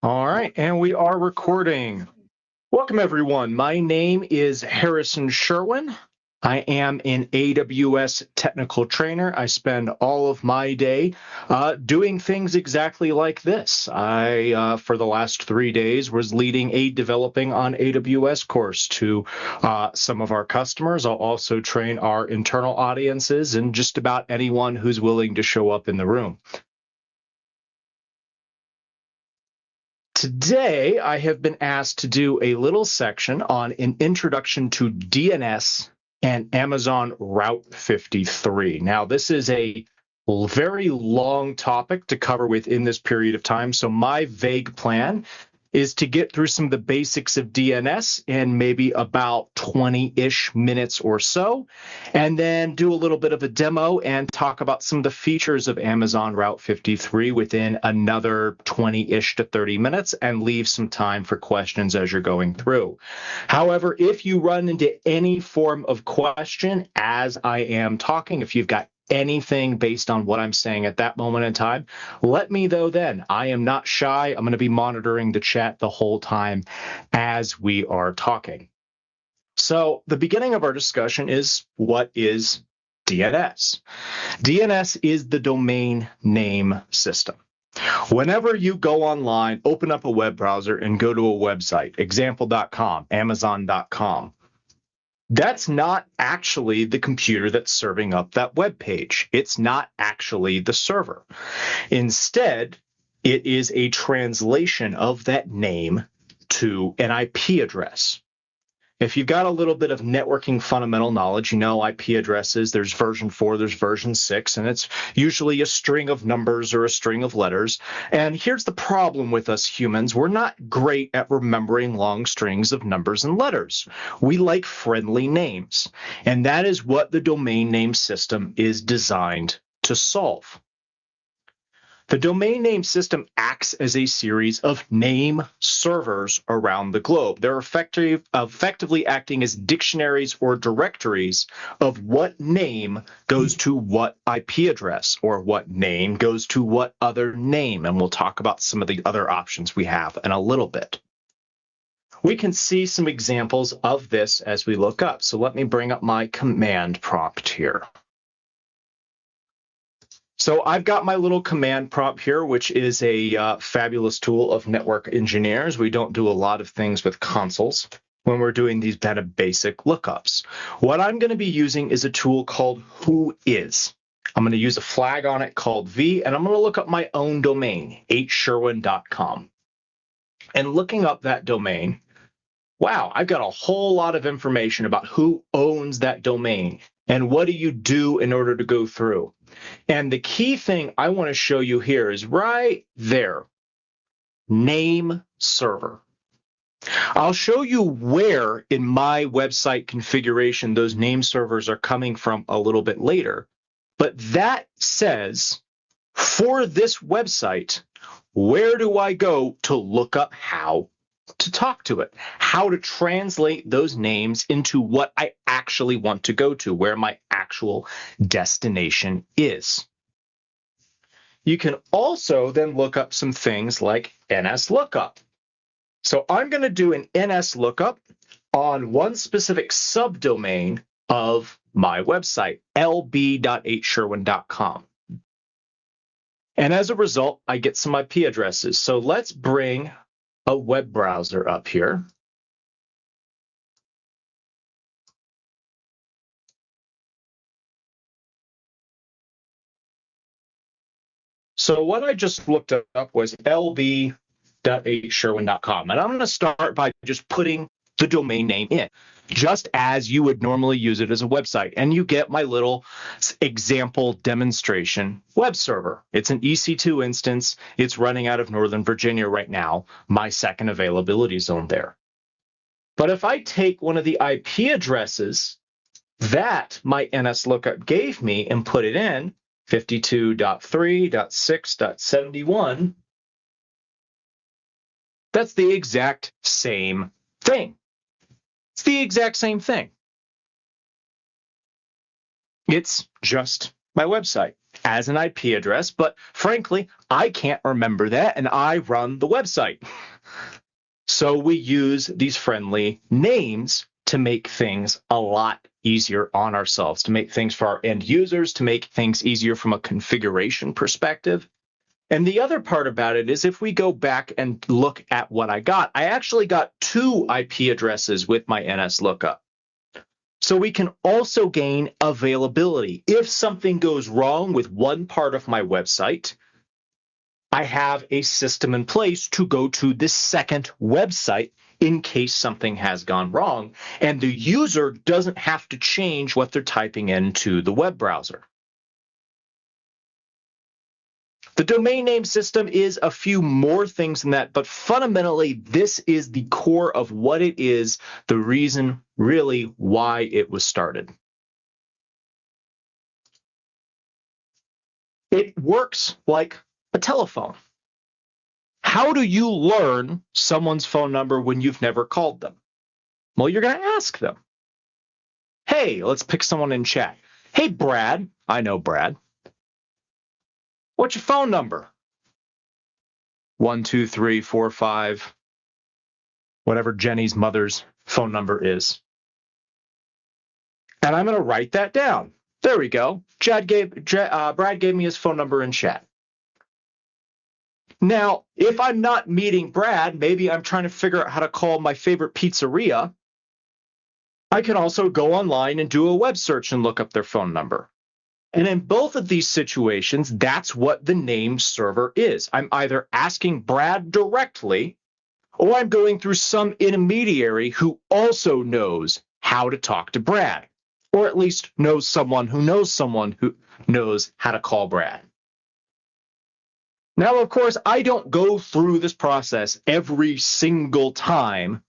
All right, and we are recording. Welcome, everyone. My name is Harrison Sherwin. I am an AWS technical trainer. I spend all of my day doing things exactly like this. I, for the last 3 days, was leading a developing on AWS course to some of our customers. I'll also train our internal audiences and just about anyone who's willing to show up in the room. Today, I have been asked to do a little section on an introduction to DNS and Amazon Route 53. Now, this is a very long topic to cover within this period of time, so my vague plan is to get through some of the basics of DNS in maybe about 20-ish minutes or so, and then do a little bit of a demo and talk about some of the features of Amazon Route 53 within another 20-ish to 30 minutes and leave some time for questions as you're going through. However, if you run into any form of question as I am talking, if you've got anything based on what I'm saying at that moment in time, let me know then. I am not shy. I'm going to be monitoring the chat the whole time as we are talking. So the beginning of our discussion is, what is DNS? DNS is the domain name system. Whenever you go online, open up a web browser and go to a website, example.com, amazon.com, that's not actually the computer that's serving up that web page. It's not actually the server. Instead, it is a translation of that name to an IP address. If you've got a little bit of networking fundamental knowledge, you know IP addresses, there's version 4, there's version 6, and it's usually a string of numbers or a string of letters. And here's the problem with us humans. We're not great at remembering long strings of numbers and letters. We like friendly names, and that is what the domain name system is designed to solve. The domain name system acts as a series of name servers around the globe. They're effectively acting as dictionaries or directories of what name goes to what IP address, or what name goes to what other name. And we'll talk about some of the other options we have in a little bit. We can see some examples of this as we look up. So let me bring up my command prompt here. So I've got my little command prompt here, which is a fabulous tool of network engineers. We don't do a lot of things with consoles when we're doing these kind of basic lookups. What I'm going to be using is a tool called Whois. I'm going to use a flag on it called V, and I'm going to look up my own domain, hsherwin.com. And looking up that domain, wow, I've got a whole lot of information about who owns that domain and what do you do in order to go through. And the key thing I want to show you here is right there, name server. I'll show you where in my website configuration those name servers are coming from a little bit later. But that says, for this website, where do I go to look up how to talk to it, how to translate those names into what I actually want to go to, where my actual destination is. You can also then look up some things like NSLOOKUP. So I'm going to do an NSLOOKUP on one specific subdomain of my website, lb.hsherwin.com. And as a result, I get some IP addresses. So let's bring a web browser up here. So what I just looked up was lb.hsherwin.com. And I'm going to start by just putting the domain name in, just as you would normally use it as a website. And you get my little example demonstration web server. It's an EC2 instance. It's running out of Northern Virginia right now, my second availability zone there. But if I take one of the IP addresses that my NSLOOKUP gave me and put it in, 52.3.6.71, that's the exact same thing. It's the exact same thing. It's just my website as an IP address, but frankly, I can't remember that, and I run the website. So we use these friendly names to make things a lot easier on ourselves, to make things for our end users, to make things easier from a configuration perspective. And the other part about it is if we go back and look at what I actually got 2 IP addresses with my NSLookup. So we can also gain availability. If something goes wrong with one part of my website, I have a system in place to go to the second website in case something has gone wrong, and the user doesn't have to change what they're typing into the web browser. The domain name system is a few more things than that, but fundamentally, this is the core of what it is, the reason really why it was started. It works like a telephone. How do you learn someone's phone number when you've never called them? Well, you're going to ask them. Hey, let's pick someone in chat. Hey, Brad. I know Brad. What's your phone number? 1, 2, 3, 4, 5. Whatever Jenny's mother's phone number is. And I'm going to write that down. There we go. Brad gave me his phone number in chat. Now, if I'm not meeting Brad, maybe I'm trying to figure out how to call my favorite pizzeria, I can also go online and do a web search and look up their phone number. And in both of these situations, that's what the name server is. I'm either asking Brad directly, or I'm going through some intermediary who also knows how to talk to Brad, or at least knows someone who knows how to call Brad. Now, of course, I don't go through this process every single time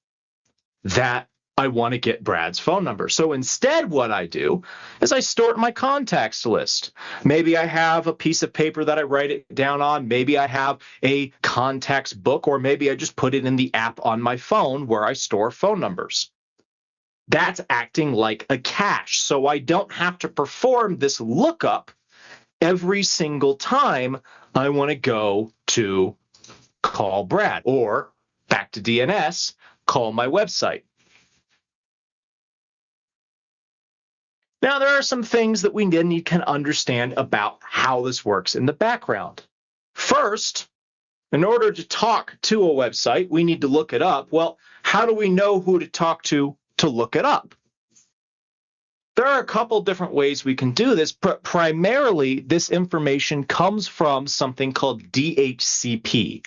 that I want to get Brad's phone number. So instead, what I do is I store it in my contacts list. Maybe I have a piece of paper that I write it down on. Maybe I have a contacts book, or maybe I just put it in the app on my phone where I store phone numbers. That's acting like a cache. So I don't have to perform this lookup every single time I want to go to call Brad, or back to DNS, call my website. Now, there are some things that we can understand about how this works in the background. First, in order to talk to a website, we need to look it up. Well, how do we know who to talk to look it up? There are a couple different ways we can do this, but primarily this information comes from something called DHCP,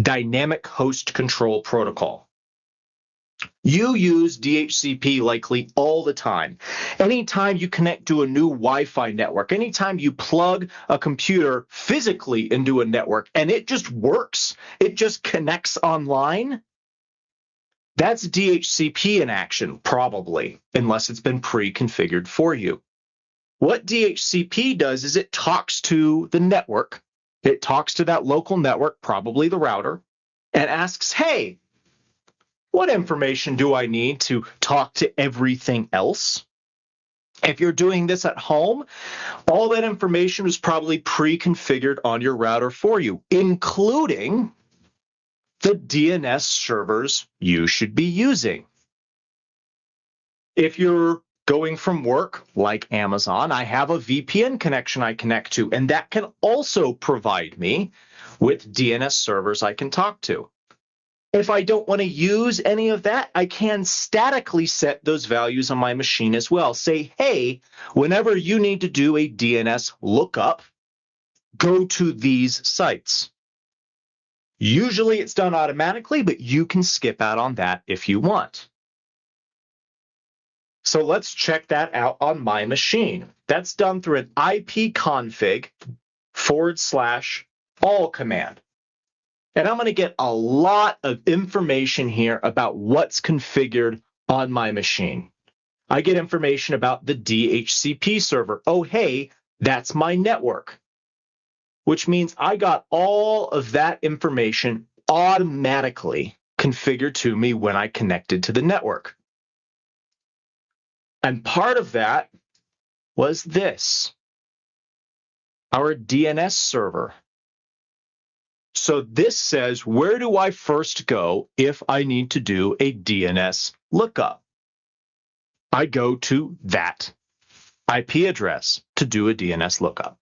Dynamic Host Control Protocol. You use DHCP likely all the time. Anytime you connect to a new Wi-Fi network, anytime you plug a computer physically into a network and it just works, it just connects online, that's DHCP in action, probably, unless it's been pre-configured for you. What DHCP does is it talks to the network. It talks to that local network, probably the router, and asks, hey, what information do I need to talk to everything else? If you're doing this at home, all that information is probably pre-configured on your router for you, including the DNS servers you should be using. If you're going from work, like Amazon, I have a VPN connection I connect to, and that can also provide me with DNS servers I can talk to. If I don't want to use any of that, I can statically set those values on my machine as well. Say, hey, whenever you need to do a DNS lookup, go to these sites. Usually it's done automatically, but you can skip out on that if you want. So let's check that out on my machine. That's done through an ipconfig/all command. And I'm going to get a lot of information here about what's configured on my machine. I get information about the DHCP server. Oh, hey, that's my network, which means I got all of that information automatically configured to me when I connected to the network. And part of that was this. our DNS server. So this says, where do I first go if I need to do a DNS lookup? I go to that IP address to do a DNS lookup.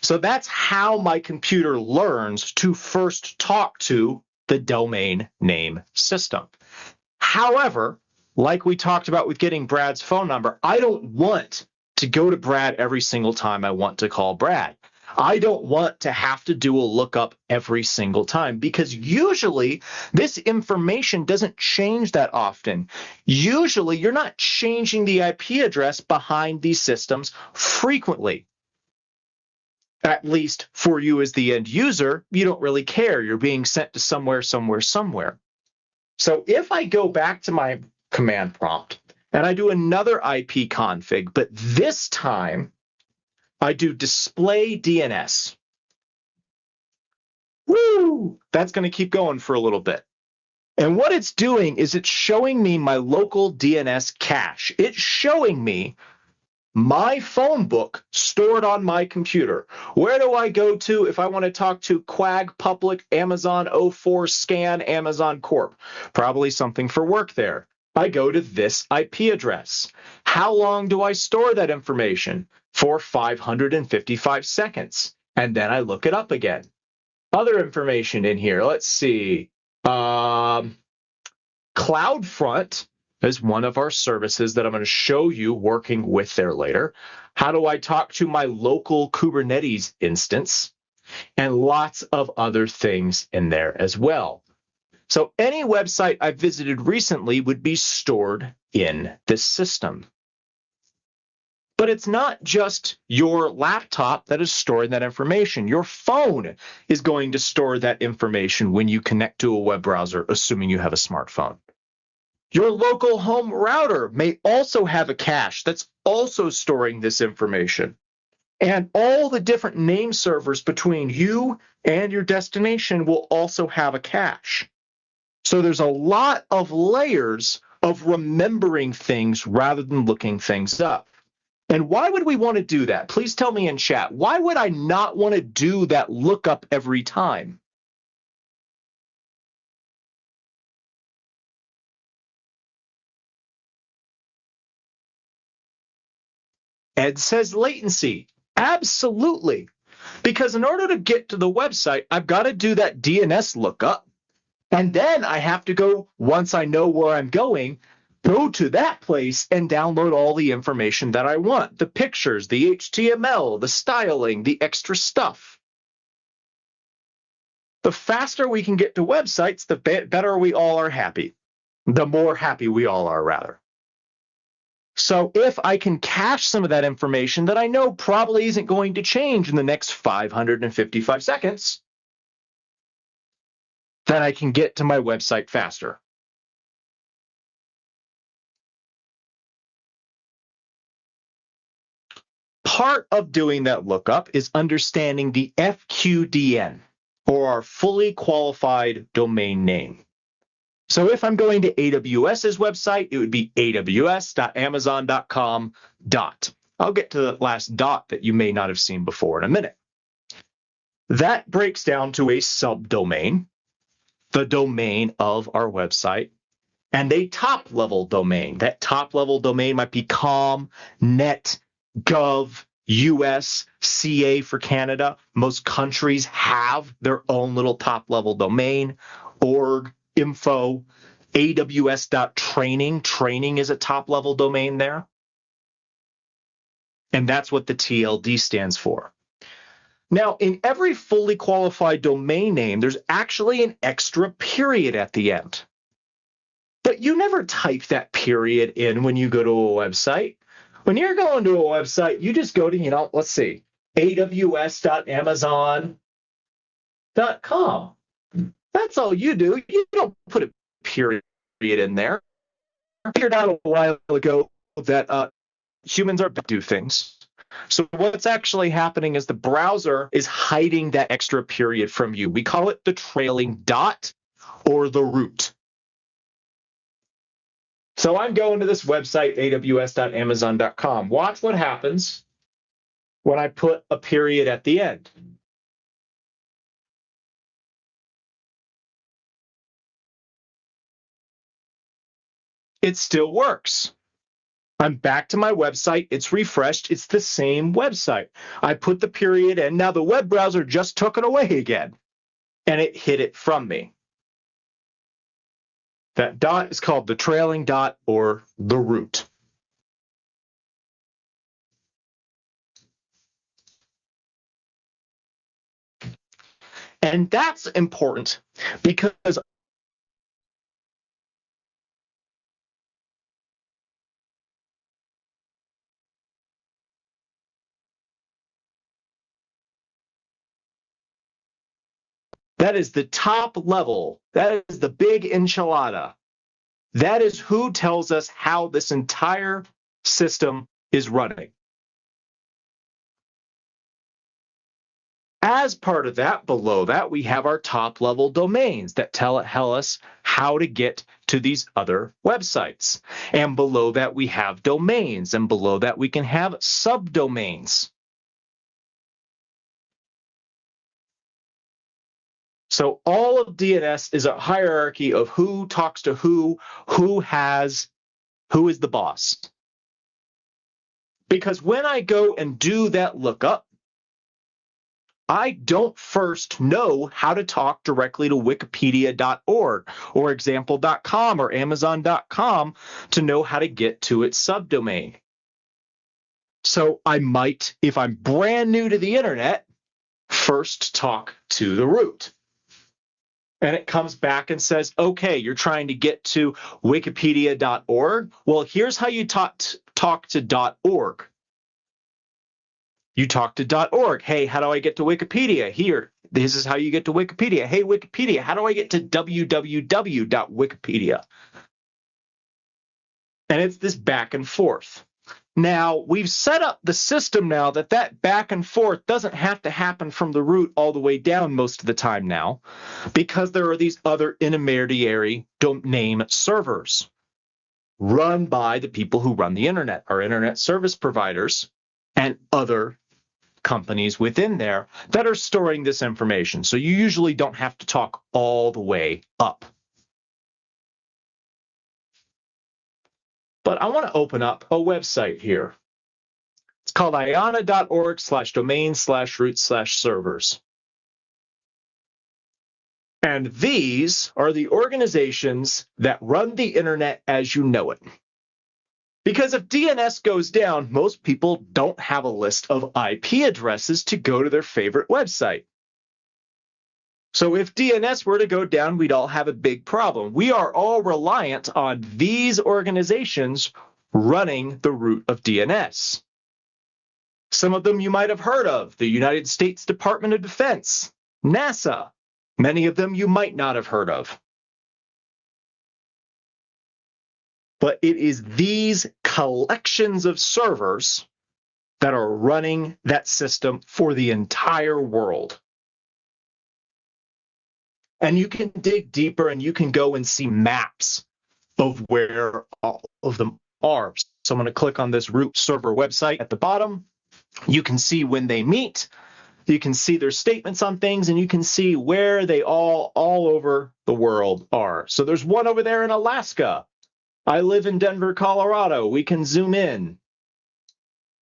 So that's how my computer learns to first talk to the domain name system. However, like we talked about with getting Brad's phone number, I don't want to go to Brad every single time I want to call Brad. I don't want to have to do a lookup every single time because usually this information doesn't change that often. Usually you're not changing the IP address behind these systems frequently. At least for you as the end user, you don't really care. You're being sent to somewhere. So if I go back to my command prompt and I do another IP config, but this time I do display DNS. Woo! That's going to keep going for a little bit. And what it's doing is it's showing me my local DNS cache. It's showing me my phone book stored on my computer. Where do I go to if I want to talk to Quag Public Amazon 04 Scan Amazon Corp? Probably something for work there. I go to this IP address. How long do I store that information? For 555 seconds. And then I look it up again. Other information in here. Let's see. CloudFront is one of our services that I'm going to show you working with there later. How do I talk to my local Kubernetes instance? And lots of other things in there as well. So any website I visited recently would be stored in this system. But it's not just your laptop that is storing that information. Your phone is going to store that information when you connect to a web browser, assuming you have a smartphone. Your local home router may also have a cache that's also storing this information. And all the different name servers between you and your destination will also have a cache. So there's a lot of layers of remembering things rather than looking things up. And why would we want to do that? Please tell me in chat. Why would I not want to do that lookup every time? Ed says latency. Absolutely. Because in order to get to the website, I've got to do that DNS lookup. And then I have to go, once I know where I'm going, go to that place and download all the information that I want. The pictures, the HTML, the styling, the extra stuff. The faster we can get to websites, the better we all are happy. The more happy we all are, rather. So if I can cache some of that information that I know probably isn't going to change in the next 555 seconds, then I can get to my website faster. Part of doing that lookup is understanding the FQDN, or our fully qualified domain name. So if I'm going to AWS's website, it would be aws.amazon.com. I'll get to the last dot that you may not have seen before in a minute. That breaks down to a subdomain, the domain of our website, and a top-level domain. That top-level domain might be com, net, gov, US, CA for Canada. Most countries have their own little top-level domain, org, info, aws.training. Training is a top-level domain there. And that's what the TLD stands for. Now, in every fully qualified domain name, there's actually an extra period at the end. But you never type that period in when you go to a website. When you're going to a website, you just go to, let's see, aws.amazon.com. That's all you do. You don't put a period in there. I figured out a while ago that humans are do things. So what's actually happening is the browser is hiding that extra period from you. We call it the trailing dot or the root. So I'm going to this website, aws.amazon.com. Watch what happens when I put a period at the end. It still works. I'm back to my website. It's refreshed. It's the same website. I put the period in. Now the web browser just took it away again, and it hid it from me. That dot is called the trailing dot or the root. And that's important because that is the top level. That is the big enchilada. That is who tells us how this entire system is running. As part of that, below that, we have our top level domains that tell us how to get to these other websites. And below that, we have domains. And below that, we can have subdomains. So all of DNS is a hierarchy of who talks to who is the boss. Because when I go and do that lookup, I don't first know how to talk directly to wikipedia.org or example.com or amazon.com to know how to get to its subdomain. So I might, if I'm brand new to the internet, first talk to the root. And it comes back and says, okay, you're trying to get to wikipedia.org. Well, here's how you talk to .org. You talk to .org. Hey, how do I get to Wikipedia? Here, this is how you get to Wikipedia. Hey, Wikipedia, how do I get to www.wikipedia? And it's this back and forth. Now, we've set up the system now that back and forth doesn't have to happen from the root all the way down most of the time now, because there are these other intermediary name servers run by the people who run the internet, our internet service providers, and other companies within there that are storing this information. So you usually don't have to talk all the way up. But I want to open up a website here. It's called iana.org/domain/root/servers. And these are the organizations that run the internet as you know it. Because if DNS goes down, most people don't have a list of IP addresses to go to their favorite website. So if DNS were to go down, we'd all have a big problem. We are all reliant on these organizations running the root of DNS. Some of them you might have heard of: the United States Department of Defense, NASA. Many of them you might not have heard of. But it is these collections of servers that are running that system for the entire world. And you can dig deeper and you can go and see maps of where all of them are. So I'm going to click on this root server website at the bottom. You can see when they meet. You can see their statements on things, and you can see where they all over the world are. So there's one over there in Alaska. I live in Denver, Colorado. We can zoom in.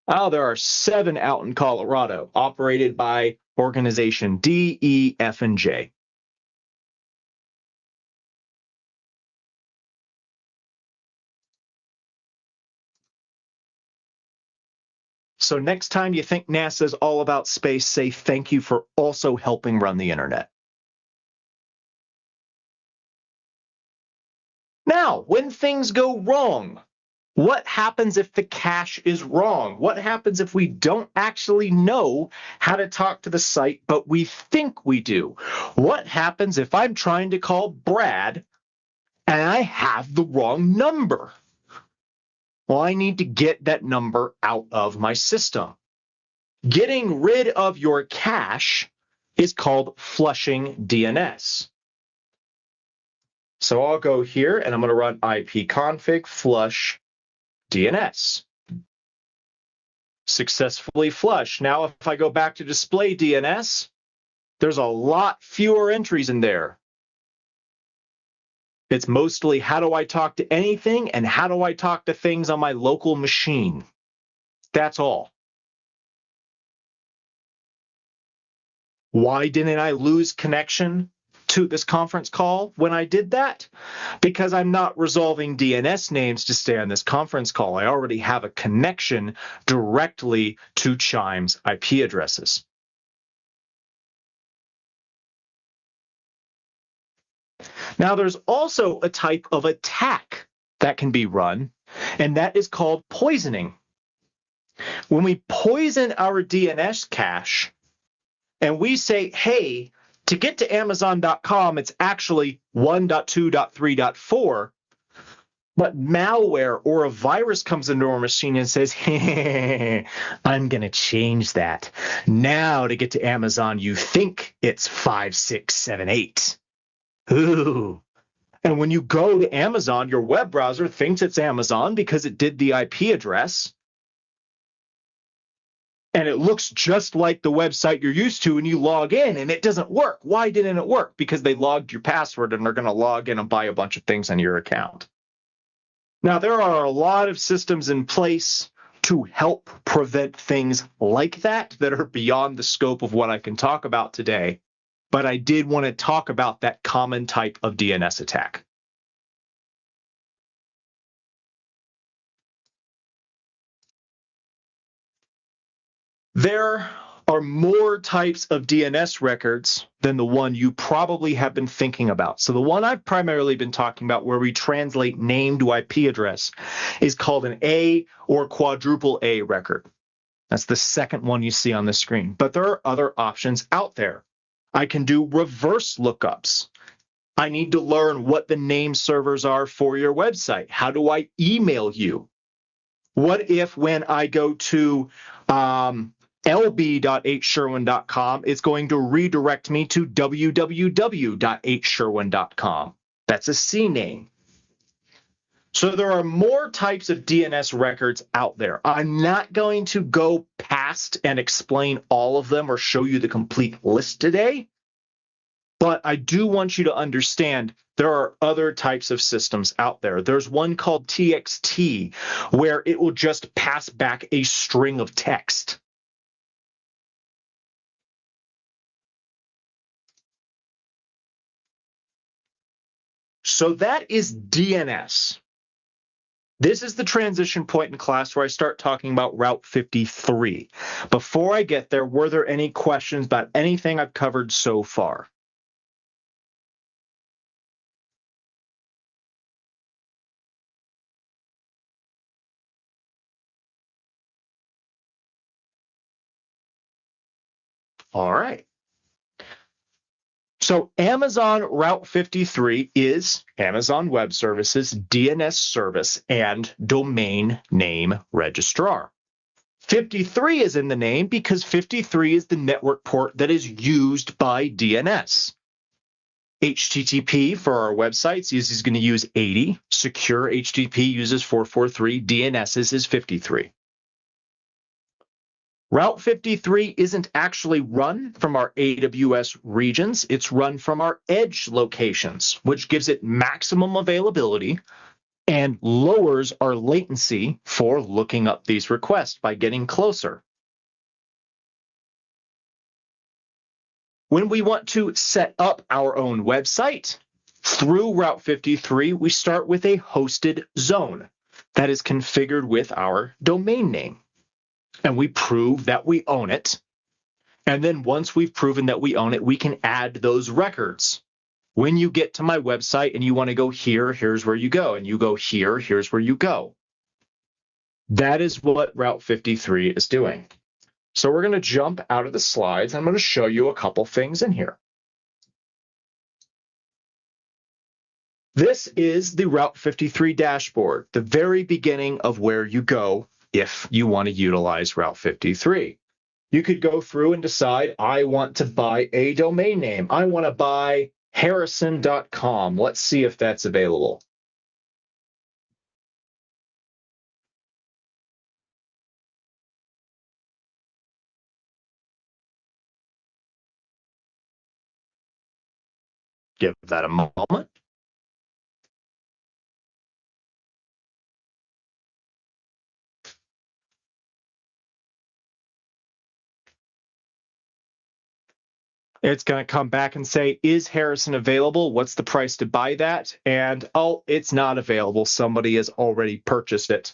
Oh, there are 7 out in Colorado, operated by organization D, E, F, and J. So next time you think NASA is all about space, say thank you for also helping run the internet. Now, when things go wrong, what happens if the cache is wrong? What happens if we don't actually know how to talk to the site, but we think we do? What happens if I'm trying to call Brad and I have the wrong number? Well, I need to get that number out of my system. Getting rid of your cache is called flushing DNS. So I'll go here and I'm going to run ipconfig flush DNS. successfully flushed. Now, if I go back to display DNS, there's a lot fewer entries in there. It's mostly how do I talk to anything and how do I talk to things on my local machine. That's all. Why didn't I lose connection to this conference call when I did that? Because I'm not resolving DNS names to stay on this conference call. I already have a connection directly to Chime's IP addresses. Now, there's also a type of attack that can be run, and that is called poisoning. When we poison our DNS cache and we say, hey, to get to Amazon.com, it's actually 1.2.3.4, but malware or a virus comes into our machine and says, hey, I'm going to change that. Now to get to Amazon, you think it's 5, 6, 7, 8. Ooh. And when you go to Amazon, your web browser thinks it's Amazon because it did the IP address. And it looks just like the website you're used to, and you log in and it doesn't work. Why didn't it work? Because they logged your password and they're going to log in and buy a bunch of things on your account. Now, there are a lot of systems in place to help prevent things like that are beyond the scope of what I can talk about today. But I did want to talk about that common type of DNS attack. There are more types of DNS records than the one you probably have been thinking about. So the one I've primarily been talking about where we translate name to IP address is called an A or quadruple A record. That's the second one you see on the screen. But there are other options out there. I can do reverse lookups. I need to learn what the name servers are for your website. How do I email you? What if when I go to lb.hsherwin.com, it's going to redirect me to www.hsherwin.com? That's a C name. So there are more types of DNS records out there. I'm not going to go past and explain all of them or show you the complete list today, but I do want you to understand there are other types of systems out there. There's one called TXT, where it will just pass back a string of text. So that is DNS. This is the transition point in class where I start talking about Route 53. Before I get there, were there any questions about anything I've covered so far? All right. So Amazon Route 53 is Amazon Web Services DNS service and domain name registrar. 53 is in the name because 53 is the network port that is used by DNS. HTTP for our websites is going to use 80. Secure HTTP uses 443. DNS is 53. Route 53 isn't actually run from our AWS regions. It's run from our edge locations, which gives it maximum availability and lowers our latency for looking up these requests by getting closer. When we want to set up our own website through Route 53, we start with a hosted zone that is configured with our domain name. And we prove that we own it. And then once we've proven that we own it, we can add those records. When you get to my website and you want to go here, here's where you go. And you go here, here's where you go. That is what Route 53 is doing. So we're going to jump out of the slides. I'm going to show you a couple things in here. This is the Route 53 dashboard, the very beginning of where you go if you want to utilize Route 53. You could go through and decide, I want to buy a domain name. I want to buy harrison.com. Let's see if that's available. Give that a moment. It's going to come back and say, is Harrison available? What's the price to buy that? And, oh, it's not available. Somebody has already purchased it.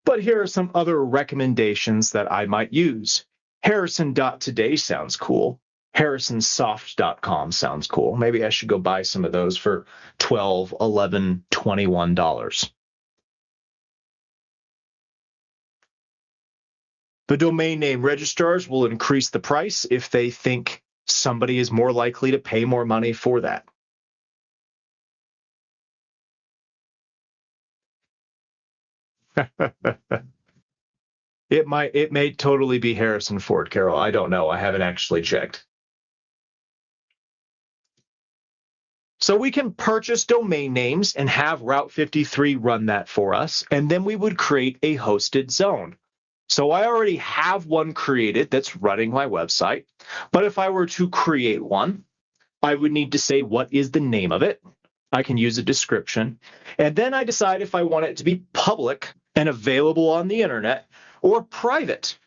But here are some other recommendations that I might use. Harrison.today sounds cool. Harrisonsoft.com sounds cool. Maybe I should go buy some of those for $12, $11, $21. The domain name registrars will increase the price if they think somebody is more likely to pay more money for that. It may totally be Harrison Ford, Carol. I don't know. I haven't actually checked. So we can purchase domain names and have Route 53 run that for us, and then we would create a hosted zone. So I already have one created that's running my website, but if I were to create one, I would need to say what is the name of it. I can use a description, and then I decide if I want it to be public and available on the internet or private.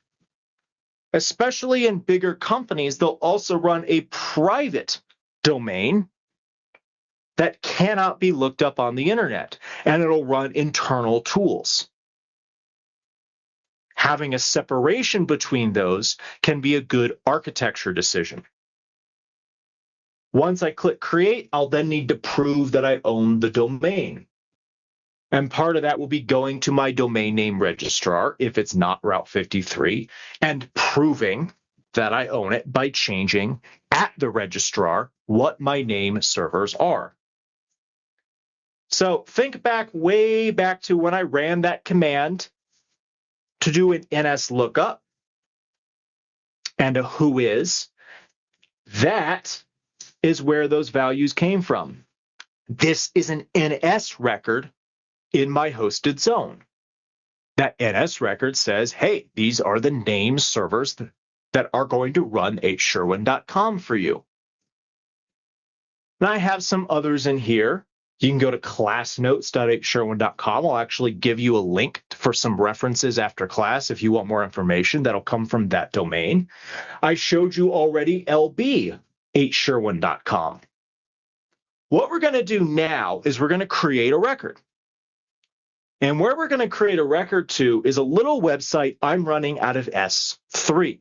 Especially in bigger companies, they'll also run a private domain that cannot be looked up on the internet, and it'll run internal tools. Having a separation between those can be a good architecture decision. Once I click create, I'll then need to prove that I own the domain. And part of that will be going to my domain name registrar, if it's not Route 53, and proving that I own it by changing at the registrar what my name servers are. So think back way back to when I ran that command to do an NS lookup and a whois. That is where those values came from. This is an NS record in my hosted zone. That NS record says, hey, these are the name servers that are going to run hsherwin.com for you. And I have some others in here. You can go to classnotes.hsherwin.com. I'll actually give you a link for some references after class if you want more information. That'll come from that domain. I showed you already lb8sherwin.com. What we're going to do now is we're going to create a record. And where we're going to create a record to is a little website I'm running out of S3.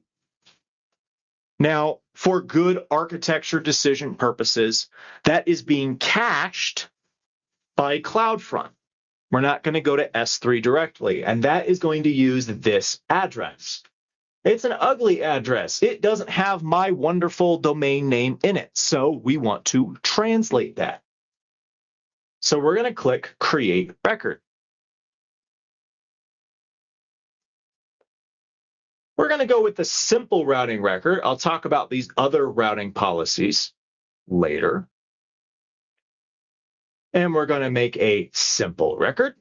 Now, for good architecture decision purposes, that is being cached by CloudFront. We're not going to go to S3 directly, and that is going to use this address. It's an ugly address. It doesn't have my wonderful domain name in it, so we want to translate that. So we're going to click Create Record. We're going to go with the simple routing record. I'll talk about these other routing policies later. And we're going to make a simple record.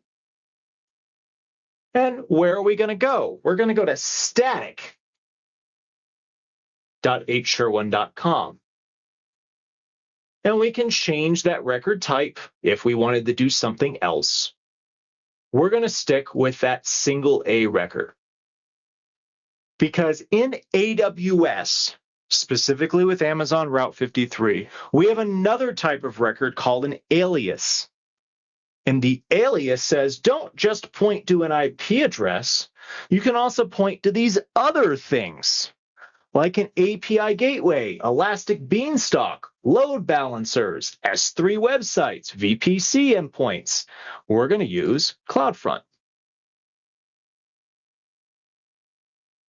And where are we going to go? We're going to go to static.hsherwin.com. And we can change that record type if we wanted to do something else. We're going to stick with that single A record. Because in AWS, specifically with Amazon Route 53, we have another type of record called an alias. And the alias says, don't just point to an IP address, you can also point to these other things, like an API gateway, Elastic Beanstalk, load balancers, S3 websites, VPC endpoints. We're going to use CloudFront.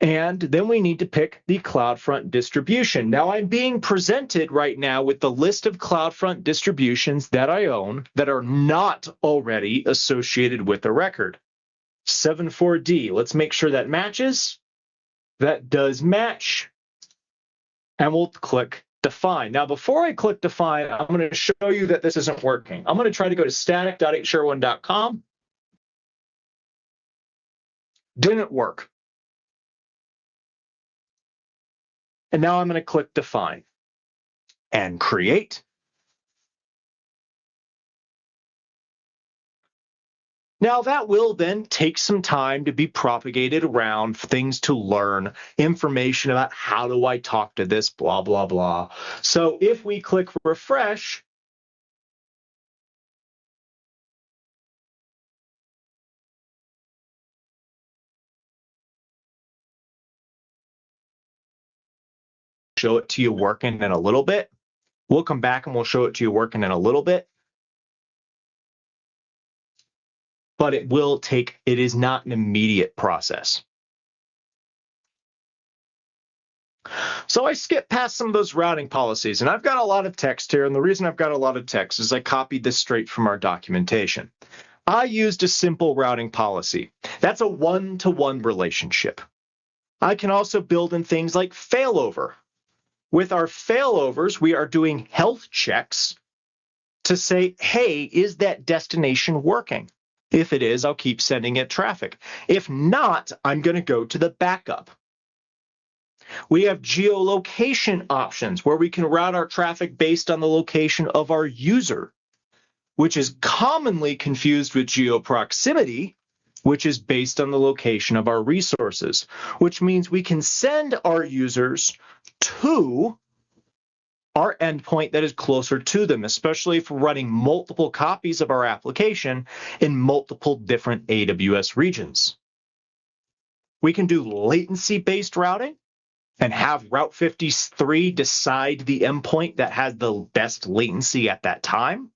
And then we need to pick the CloudFront distribution. Now I'm being presented right now with the list of CloudFront distributions that I own that are not already associated with the record. 7.4D, let's make sure that matches. That does match. And we'll click Define. Now before I click Define, I'm going to show you that this isn't working. I'm going to try to go to static.hsherwin.com. Didn't work. And now I'm going to click Define and Create. Now, that will then take some time to be propagated around, things to learn, information about how do I talk to this, blah, blah, blah. So if we click refresh, show it to you working in a little bit. We'll come back and we'll show it to you working in a little bit. But it is not an immediate process. So I skipped past some of those routing policies, and I've got a lot of text here, and the reason I've got a lot of text is I copied this straight from our documentation. I used a simple routing policy. That's a one-to-one relationship. I can also build in things like failover. With our failovers, we are doing health checks to say, hey, is that destination working? If it is, I'll keep sending it traffic. If not, I'm going to go to the backup. We have geolocation options where we can route our traffic based on the location of our user, which is commonly confused with geoproximity, which is based on the location of our resources, which means we can send our users to our endpoint that is closer to them, especially if we're running multiple copies of our application in multiple different AWS regions. We can do latency-based routing and have Route 53 decide the endpoint that has the best latency at that time.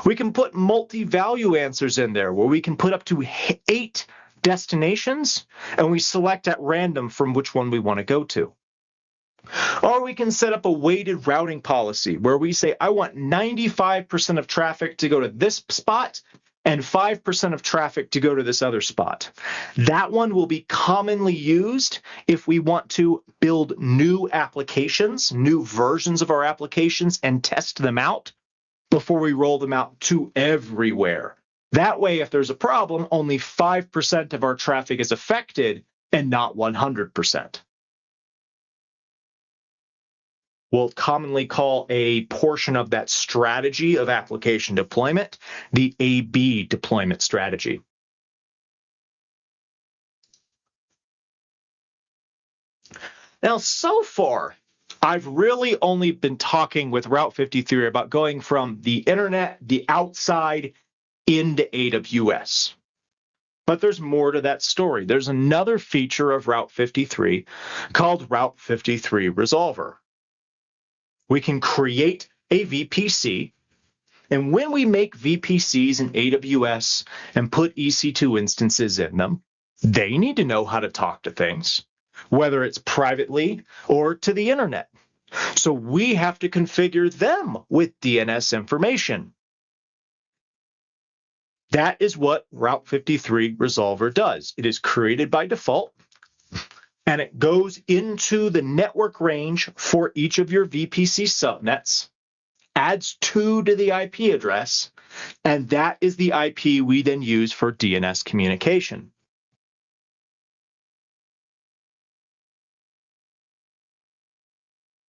We can put multi-value answers in there where we can put up to 8 destinations and we select at random from which one we want to go to. Or we can set up a weighted routing policy where we say, I want 95% of traffic to go to this spot and 5% of traffic to go to this other spot. That one will be commonly used if we want to build new applications, new versions of our applications, and test them out before we roll them out to everywhere. That way, if there's a problem, only 5% of our traffic is affected and not 100%. We'll commonly call a portion of that strategy of application deployment the A/B deployment strategy. Now, so far, I've really only been talking with Route 53 about going from the internet, the outside, into AWS. But there's more to that story. There's another feature of Route 53 called Route 53 Resolver. We can create a VPC, and when we make VPCs in AWS and put EC2 instances in them, they need to know how to talk to things, whether it's privately or to the internet. So we have to configure them with DNS information. That is what Route 53 Resolver does. It is created by default, and it goes into the network range for each of your VPC subnets, adds 2 to the IP address, and that is the IP we then use for DNS communication.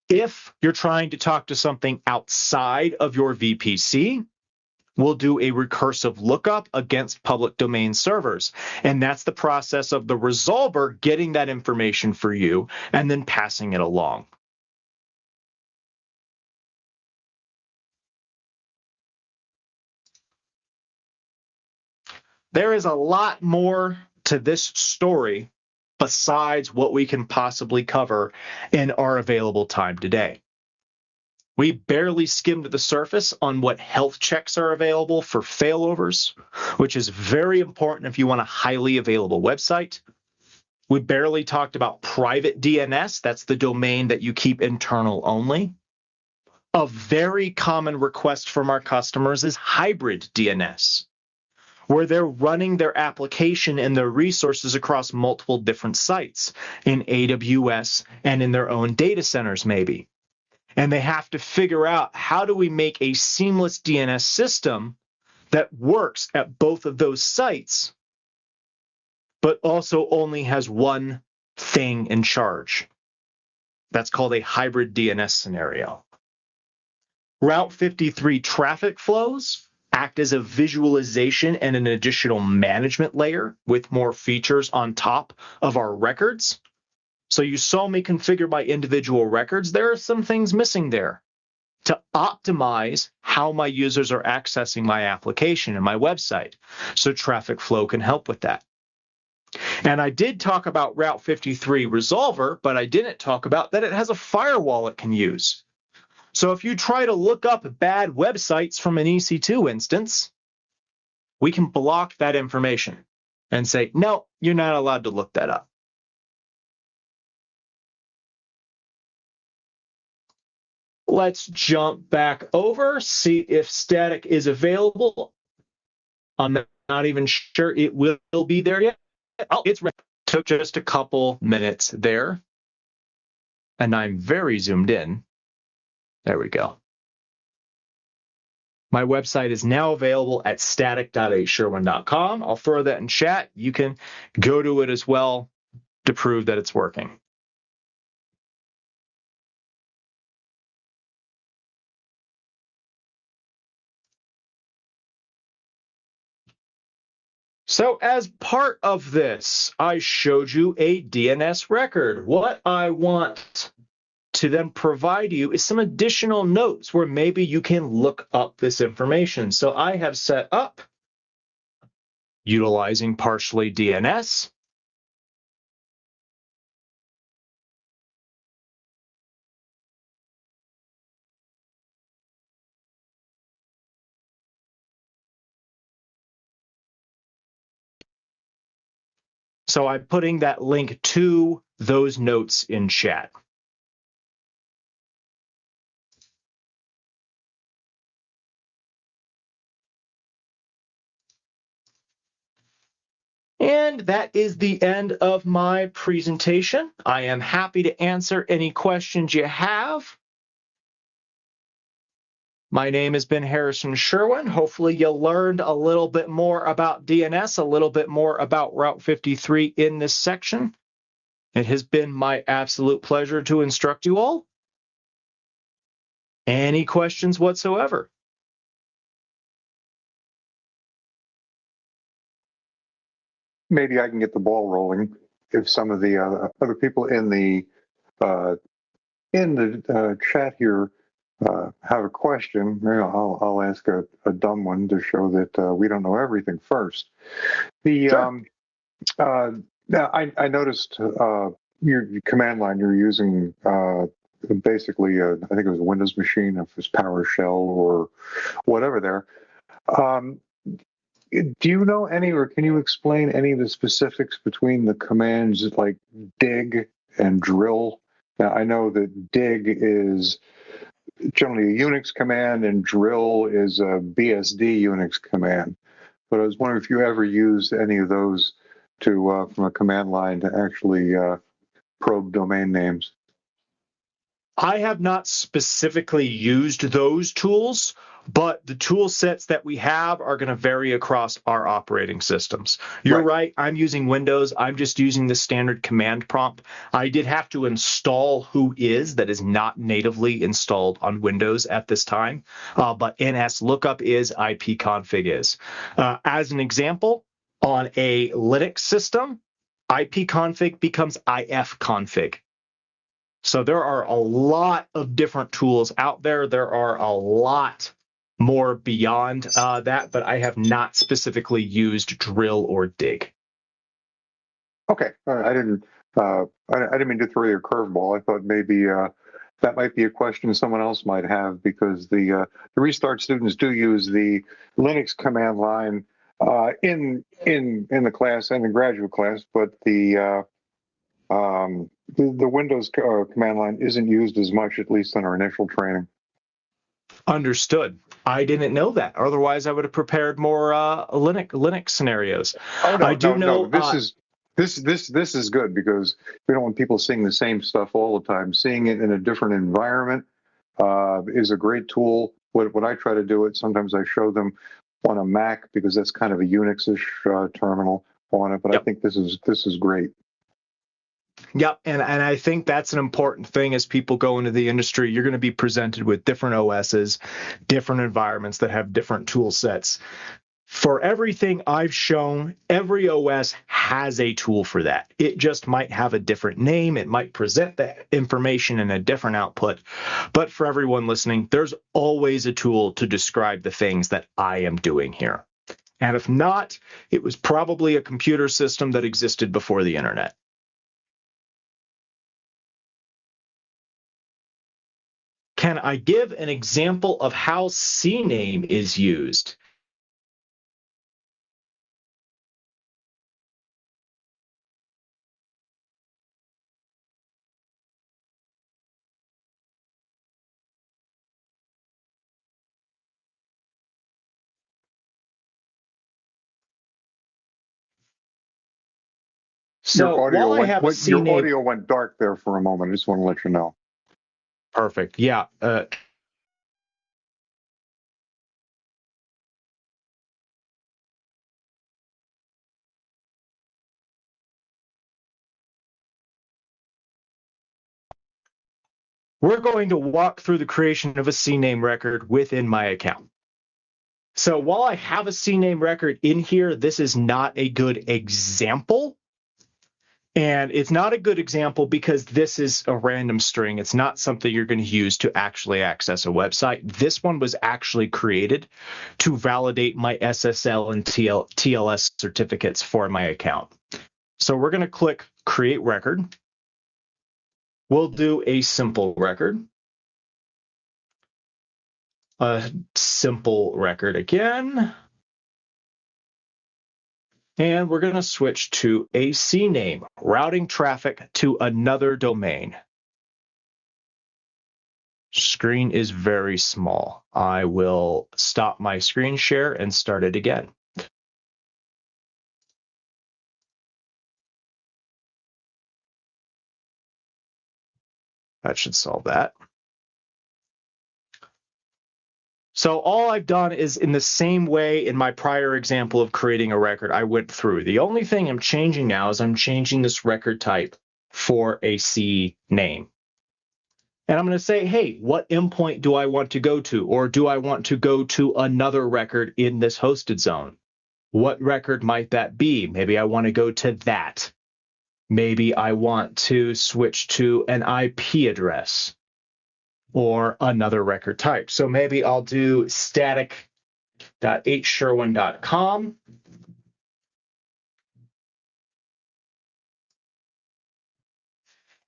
If you're trying to talk to something outside of your VPC, we'll do a recursive lookup against public domain servers. And that's the process of the resolver getting that information for you and then passing it along. There is a lot more to this story besides what we can possibly cover in our available time today. We barely skimmed the surface on what health checks are available for failovers, which is very important if you want a highly available website. We barely talked about private DNS. That's the domain that you keep internal only. A very common request from our customers is hybrid DNS, where they're running their application and their resources across multiple different sites in AWS and in their own data centers maybe. And they have to figure out, how do we make a seamless DNS system that works at both of those sites, but also only has one thing in charge? That's called a hybrid DNS scenario. Route 53 traffic flows act as a visualization and an additional management layer with more features on top of our records. So you saw me configure my individual records. There are some things missing there to optimize how my users are accessing my application and my website. So Traffic Flow can help with that. And I did talk about Route 53 Resolver, but I didn't talk about that it has a firewall it can use. So if you try to look up bad websites from an EC2 instance, we can block that information and say, no, you're not allowed to look that up. Let's jump back over, see if static is available. I'm not even sure it will be there yet. Oh, it's ready. Took just a couple minutes there. And I'm very zoomed in. There we go. My website is now available at static.asherwin.com. I'll throw that in chat. You can go to it as well to prove that it's working. So as part of this, I showed you a DNS record. What I want to then provide you is some additional notes where maybe you can look up this information. So I have set up utilizing partially DNS. So I'm putting that link to those notes in chat. And that is the end of my presentation. I am happy to answer any questions you have. My name has been Harrison Sherwin. Hopefully you learned a little bit more about DNS, a little bit more about Route 53 in this section. It has been my absolute pleasure to instruct you all. Any questions whatsoever? Maybe I can get the ball rolling if some of the other people in the chat here have a question. Maybe I'll ask a dumb one to show that we don't know everything first. The Sure. now I noticed your command line you're using basically I think it was a Windows machine, if it's PowerShell or whatever there. Do you know any, or can you explain any of the specifics between the commands like dig and drill? Now, I know that dig is generally a Unix command and drill is a BSD Unix command. But I was wondering if you ever used any of those to from a command line to actually probe domain names. I have not specifically used those tools, but the tool sets that we have are going to vary across our operating systems. You're right. I'm using Windows. I'm just using the standard command prompt. I did have to install Whois that is not natively installed on Windows at this time, but NSLOOKUP is, ipconfig is. As an example, on a Linux system, ipconfig becomes ifconfig. So there are a lot of different tools out there. There are a lot more beyond that, but I have not specifically used drill or dig. Okay, I didn't mean to throw you a curveball. I thought maybe that might be a question someone else might have, because the Restart students do use the Linux command line in the class and the graduate class, but the Windows command line isn't used as much, at least in our initial training. Understood. I didn't know that. Otherwise, I would have prepared more Linux scenarios. Oh no, I do know this is good, because we don't want people seeing the same stuff all the time. Seeing it in a different environment is a great tool. What I try to do it, sometimes I show them on a Mac, because that's kind of a Unix-ish terminal on it. But yep. I think this is great. Yep, and I think that's an important thing as people go into the industry. You're going to be presented with different OSs, different environments that have different tool sets. For everything I've shown, every OS has a tool for that. It just might have a different name. It might present the information in a different output. But for everyone listening, there's always a tool to describe the things that I am doing here. And if not, it was probably a computer system that existed before the internet. Can I give an example of how CNAME is used? So while I have a CNAME, your audio went dark there for a moment. I just want to let you know. Perfect. Yeah. We're going to walk through the creation of a CNAME record within my account. So while I have a CNAME record in here, this is not a good example. And it's not a good example because this is a random string. It's not something you're going to use to actually access a website. This one was actually created to validate my SSL and TLS certificates for my account. So we're going to click Create Record. We'll do a simple record. A simple record again. And we're going to switch to a CNAME, routing traffic to another domain. Screen is very small. I will stop my screen share and start it again. That should solve that. So all I've done is in the same way in my prior example of creating a record I went through. The only thing I'm changing now is I'm changing this record type for a CNAME. And I'm going to say, hey, what endpoint do I want to go to? Or do I want to go to another record in this hosted zone? What record might that be? Maybe I want to go to that. Maybe I want to switch to an IP address or another record type. So maybe I'll do static.hsherwin.com.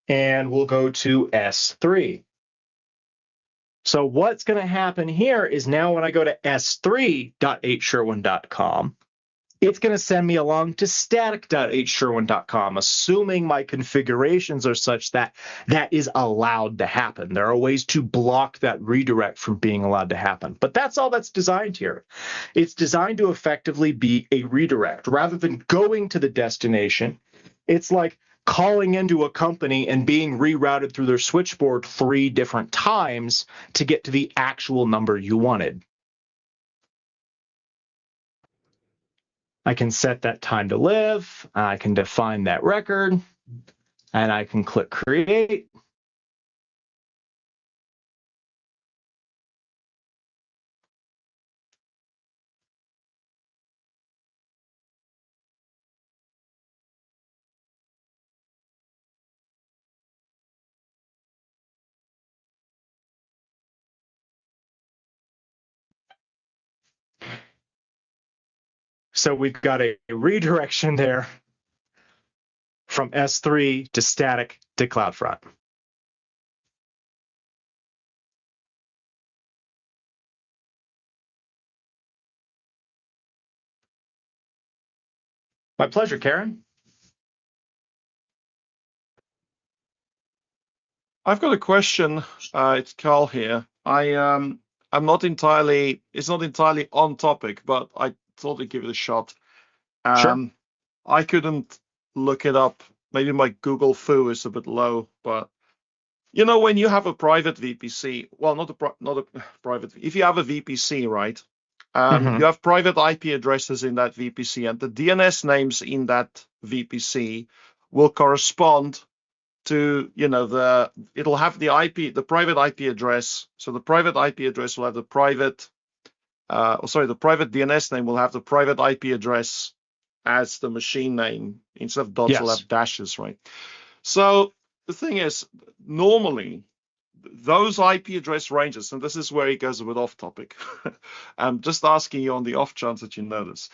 And we'll go to S3. So what's going to happen here is now when I go to s3.hsherwin.com, it's going to send me along to static.hsherwin.com, assuming my configurations are such that that is allowed to happen. There are ways to block that redirect from being allowed to happen. But that's all that's designed here. It's designed to effectively be a redirect. Rather than going to the destination, it's like calling into a company and being rerouted through their switchboard 3 different times to get to the actual number you wanted. I can set that time to live, I can define that record, and I can click Create. So we've got a redirection there from S3 to static to CloudFront. My pleasure, Karen. I've got a question. It's Carl here. I'm not entirely. It's not entirely on topic, but I thought I'd give it a shot. Sure. I couldn't look it up. Maybe my Google foo is a bit low, but you know when you have a private VPC, well, not a private. If you have a VPC, right? You have private IP addresses in that VPC, and the DNS names in that VPC will correspond to, it'll have the private IP address. So the private IP address will have the private, the private DNS name will have the private IP address as the machine name. Instead of dots, will Yes. have dashes, right? So the thing is, normally those IP address ranges, and this is where it goes a bit off topic. I'm just asking you on the off chance that you know this.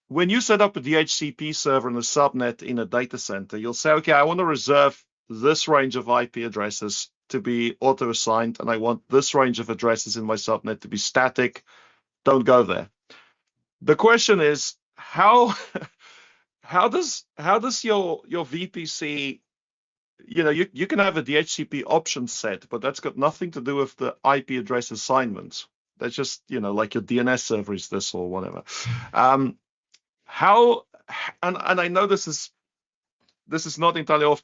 When you set up a DHCP server and a subnet in a data center, you'll say, okay, I want to reserve this range of IP addresses to be auto-assigned, and I want this range of addresses in my subnet to be static. Don't go there. The question is, how does your VPC, you can have a DHCP option set, but that's got nothing to do with the IP address assignments. That's just, like your DNS server is this or whatever. How, and I know this is not entirely on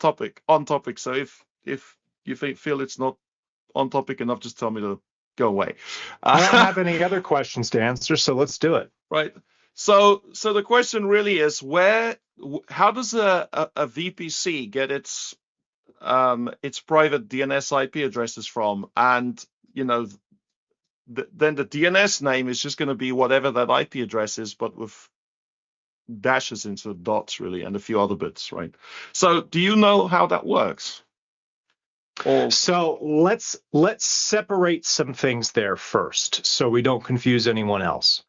topic. So if you feel it's not on topic enough, just tell me to go away. I don't have any other questions to answer, so let's do it. Right. So the question really is, how does a VPC get its private DNS IP addresses from? And then the DNS name is just going to be whatever that IP address is, but with dashes instead of dots, really, and a few other bits, right? So do you know how that works? So let's separate some things there first, so we don't confuse anyone else.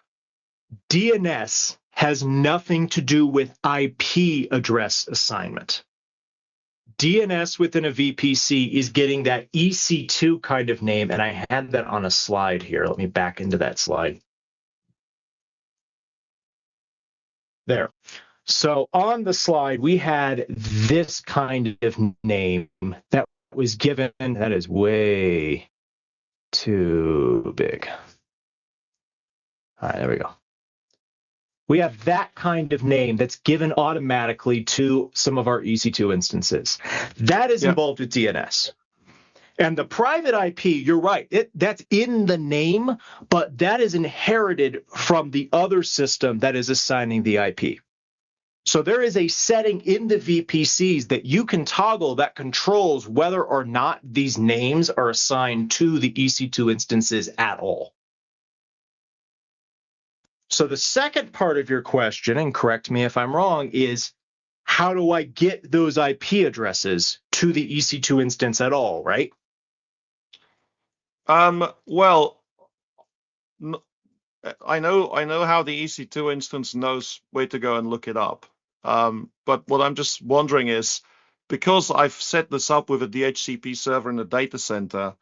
DNS has nothing to do with IP address assignment. DNS within a VPC is getting that EC2 kind of name, and I had that on a slide here. Let me back into that slide. There. So on the slide, we had this kind of name that was given. That is way too big. All right, there we go. We have that kind of name that's given automatically to some of our EC2 instances. That is involved with DNS. And the private IP, you're right, that's in the name, but that is inherited from the other system that is assigning the IP. So there is a setting in the VPCs that you can toggle that controls whether or not these names are assigned to the EC2 instances at all. So the second part of your question, and correct me if I'm wrong, is how do I get those IP addresses to the EC2 instance at all, right? Well, I know how the EC2 instance knows where to go and look it up. But what I'm just wondering is, because I've set this up with a DHCP server in a data center,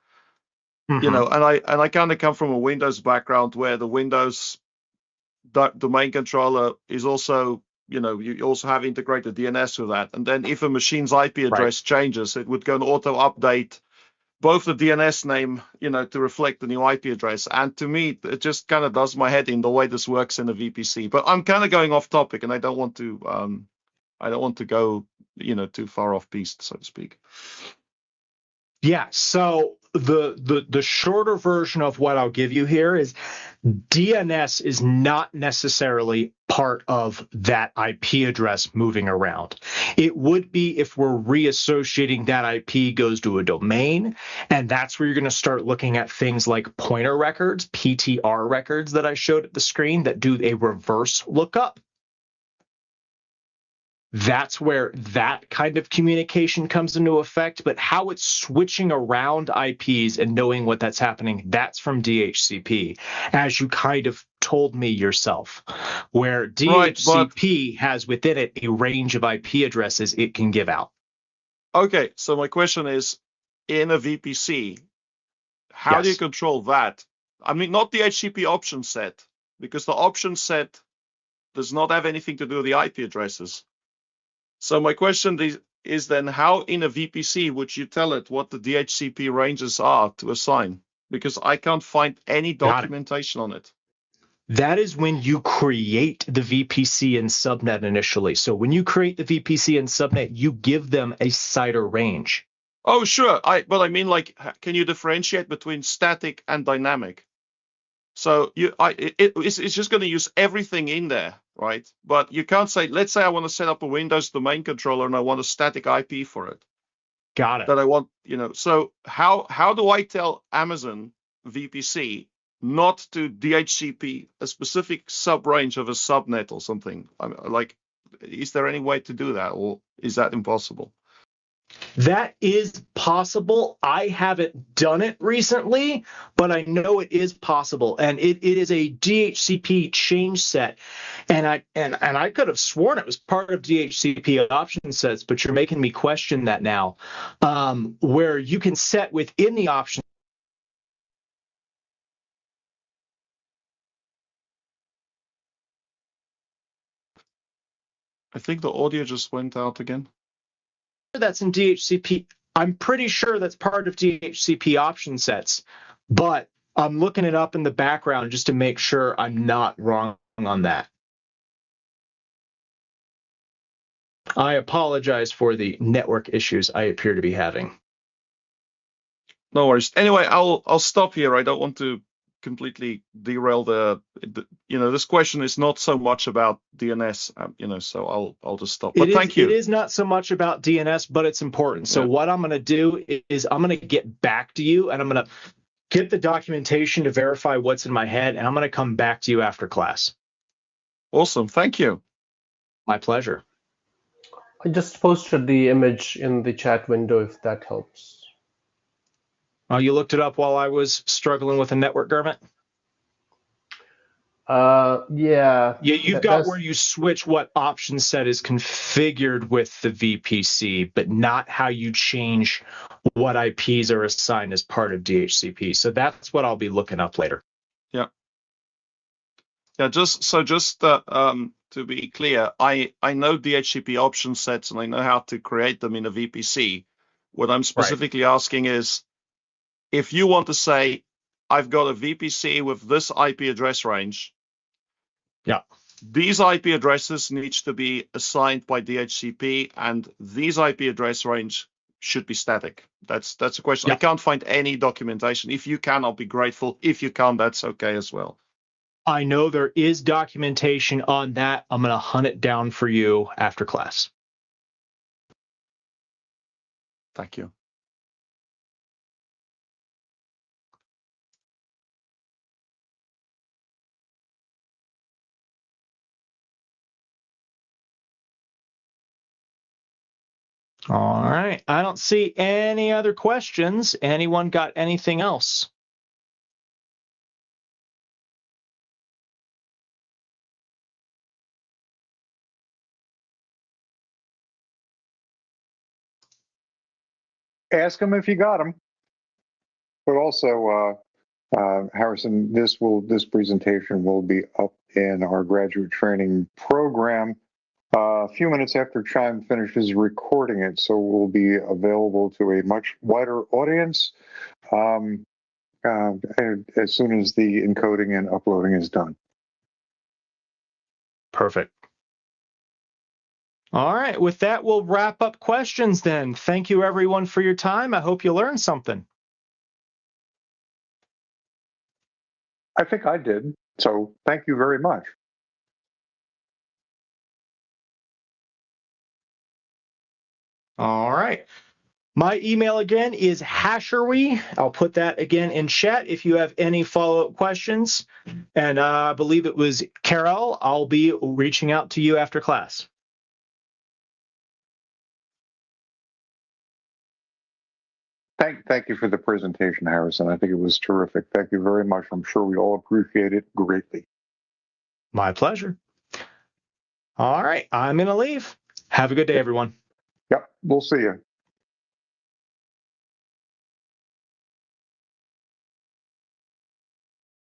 and I kind of come from a Windows background where the Windows domain controller is also, you also have integrated DNS with that. And then if a machine's IP address changes, it would go and auto update both the DNS name, to reflect the new IP address. And to me, it just kind of does my head in the way this works in a VPC. But I'm kind of going off topic, and I don't want to go, too far off piste, so to speak. Yeah. So the shorter version of what I'll give you here is DNS is not necessarily part of that IP address moving around. It would be if we're reassociating that IP goes to a domain, and that's where you're going to start looking at things like pointer records, PTR records that I showed at the screen that do a reverse lookup. That's where that kind of communication comes into effect. But how it's switching around IPs and knowing what that's happening, that's from DHCP, as you kind of told me yourself, where DHCP has within it a range of IP addresses it can give out. Okay, so my question is, in a VPC, how do you control that? I mean, not the DHCP option set, because the option set does not have anything to do with the IP addresses. So my question is then, how in a VPC would you tell it what the DHCP ranges are to assign? Because I can't find any documentation on it. That is when you create the VPC and subnet initially. So when you create the VPC and subnet, you give them a CIDR range. Oh, sure. But I mean, like, can you differentiate between static and dynamic? So it's just going to use everything in there, right? But you can't say, let's say I want to set up a Windows domain controller and I want a static IP for it. Got it. That I want, So how do I tell Amazon VPC not to DHCP a specific sub-range of a subnet or something? Is there any way to do that, or is that impossible? That is possible. I haven't done it recently, but I know it is possible, and it is a DHCP change set, and I could have sworn it was part of DHCP option sets, but you're making me question that now, where you can set within the option. I think the audio just went out again. That's in DHCP. I'm pretty sure that's part of DHCP option sets, but I'm looking it up in the background just to make sure I'm not wrong on that. I apologize for the network issues I appear to be having. No worries. Anyway, I'll stop here. I don't want to completely derail this question is not so much about DNS, so I'll just stop. But thank you. It is not so much about DNS, but it's important. So what I'm going to do is I'm going to get back to you, and I'm going to get the documentation to verify what's in my head, and I'm going to come back to you after class. Awesome. Thank you. My pleasure. I just posted the image in the chat window if that helps. Oh, you looked it up while I was struggling with a network, Gurmit? Yeah. You've got where you switch what option set is configured with the VPC, but not how you change what IPs are assigned as part of DHCP. So that's what I'll be looking up later. Yeah. Yeah. Just to be clear, I know DHCP option sets and I know how to create them in a VPC. What I'm specifically asking is, if you want to say, I've got a VPC with this IP address range, these IP addresses needs to be assigned by DHCP, and these IP address range should be static. That's a question. I can't find any documentation. If you can, I'll be grateful. If you can't, that's okay as well. I know there is documentation on that. I'm going to hunt it down for you after class. Thank you. All right. I don't see any other questions. Anyone got anything else? Ask them if you got them. But also, Harrison, this presentation will be up in our graduate training program a few minutes after Chime finishes recording it, so we'll be available to a much wider audience as soon as the encoding and uploading is done. Perfect. All right. With that, we'll wrap up questions then. Thank you, everyone, for your time. I hope you learned something. I think I did. So thank you very much. All right. My email again is Hashery. I'll put that again in chat if you have any follow-up questions. And I believe it was Carol. I'll be reaching out to you after class. Thank you for the presentation, Harrison. I think it was terrific. Thank you very much. I'm sure we all appreciate it greatly. My pleasure. All right. I'm going to leave. Have a good day, everyone. Yep. We'll see you.